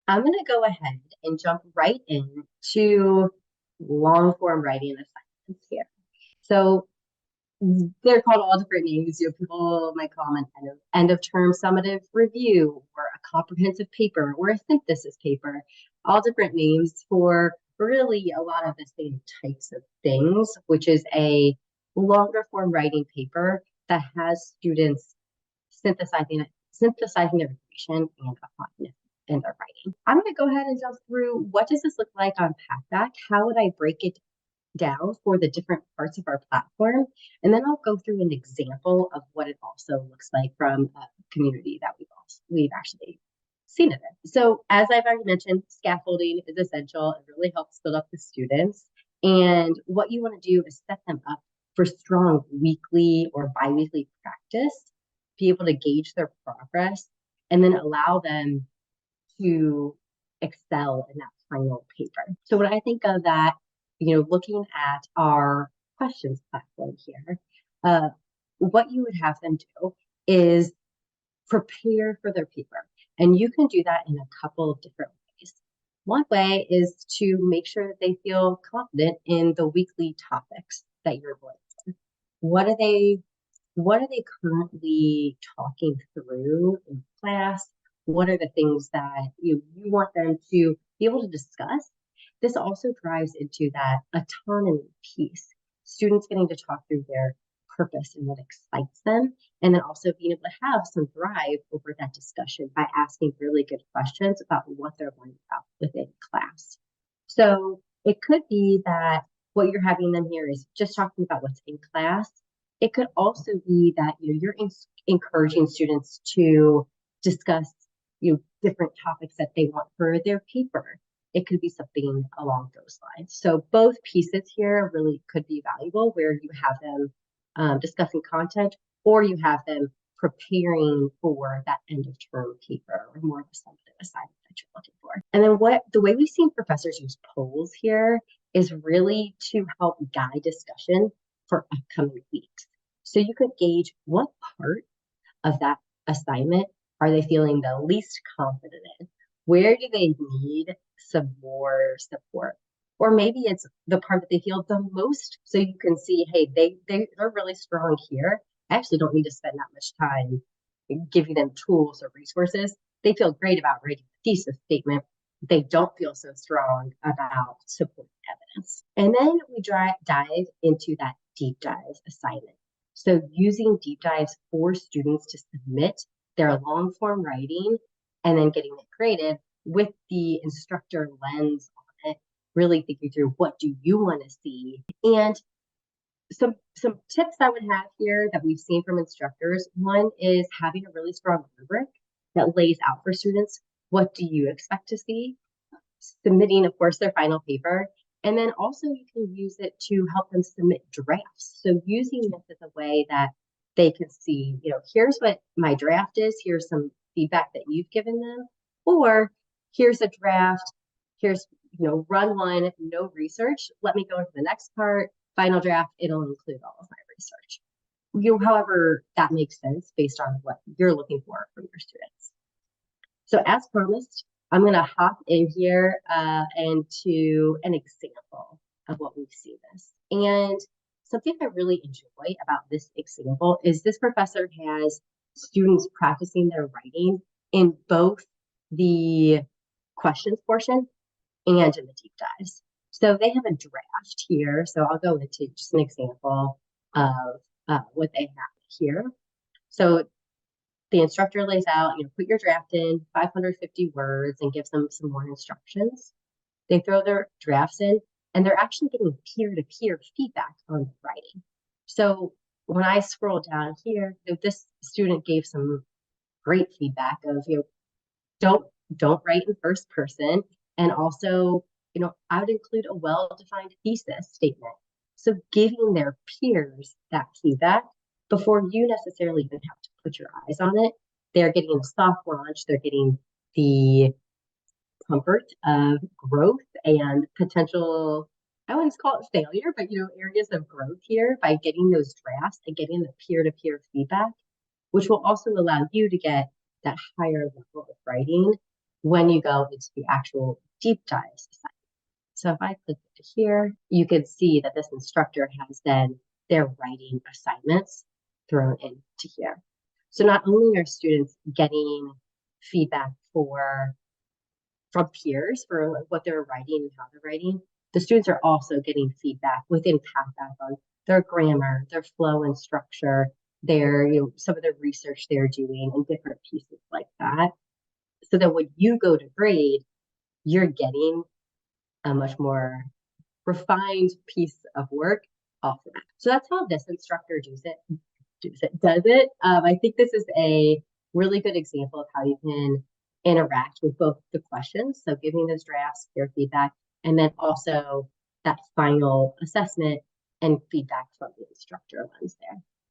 I'm going to go ahead and jump right in to long form writing assignments here. So they're called all different names. People might call them an end of term summative review or a comprehensive paper or a synthesis paper, all different names for really a lot of the same types of things, which is a longer form writing paper that has students synthesizing their information and applying it in their writing. I'm going to go ahead and jump through what does this look like on Packback? How would I break it down for the different parts of our platform? And then I'll go through an example of what it also looks like from a community that we've actually seen it in. So as I've already mentioned, scaffolding is essential. It really helps build up the students. And what you want to do is set them up for strong weekly or biweekly practice, be able to gauge their progress, and then allow them to excel in that final paper. So when I think of that, looking at our questions platform here, what you would have them do is prepare for their paper. And you can do that in a couple of different ways. One way is to make sure that they feel confident in the weekly topics that you're going for. What are they currently talking through in class? What are the things that you want them to be able to discuss? This also drives into that autonomy piece. Students getting to talk through their purpose and what excites them, and then also being able to have some drive over that discussion by asking really good questions about what they're learning about within class. So it could be that what you're having them here is just talking about what's in class. It could also be that you're encouraging students to discuss different topics that they want for their paper. It could be something along those lines. So both pieces here really could be valuable, where you have them discussing content, or you have them preparing for that end of term paper or more of a summative assignment that you're looking for. And then the way we've seen professors use polls here is really to help guide discussion for upcoming weeks. So you could gauge what part of that assignment are they feeling the least confident in? Where do they need some more support? Or maybe it's the part that they feel the most, so you can see, hey, they're really strong here. I actually don't need to spend that much time giving them tools or resources. They feel great about writing a thesis statement. They don't feel so strong about supporting evidence. And then we dive into that deep dive assignment. So using deep dives for students to submit their long form writing and then getting it graded with the instructor lens on it, really thinking through what do you want to see. And some tips I would have here that we've seen from instructors. One is having a really strong rubric that lays out for students what do you expect to see, submitting, of course, their final paper. And then also you can use it to help them submit drafts. So using this as a way that they can see, here's what my draft is, here's some feedback that you've given them, or here's a draft, here's, run one, no research, let me go into the next part, final draft, it'll include all of my research. However, that makes sense based on what you're looking for from your students. So as promised, I'm going to hop in here into an example of what we've seen this. And something I really enjoy about this example is this professor has students practicing their writing in both the questions portion and in the deep dives. So they have a draft here. So I'll go into just an example of what they have here. So the instructor lays out, put your draft in 550 words and gives them some more instructions. They throw their drafts in, and they're actually getting peer-to-peer feedback on the writing. So when I scroll down here, this student gave some great feedback of, don't write in first person. And also, I would include a well-defined thesis statement. So giving their peers that feedback before you necessarily even have to put your eyes on it, they're getting a soft launch, they're getting the comfort of growth and potential, I wouldn't call it failure, but areas of growth here by getting those drafts and getting the peer-to-peer feedback, which will also allow you to get that higher level of writing when you go into the actual deep dive assignment. So if I click here, you can see that this instructor has then their writing assignments thrown into here. So not only are students getting feedback from peers for what they're writing and how they're writing, the students are also getting feedback within Packback on their grammar, their flow and structure, their, some of the research they're doing and different pieces like that. So that when you go to grade, you're getting a much more refined piece of work off of that. So that's how this instructor does it. I think this is a really good example of how you can interact with both the questions, so giving those drafts, peer feedback, and then also that final assessment and feedback from the instructor lens there.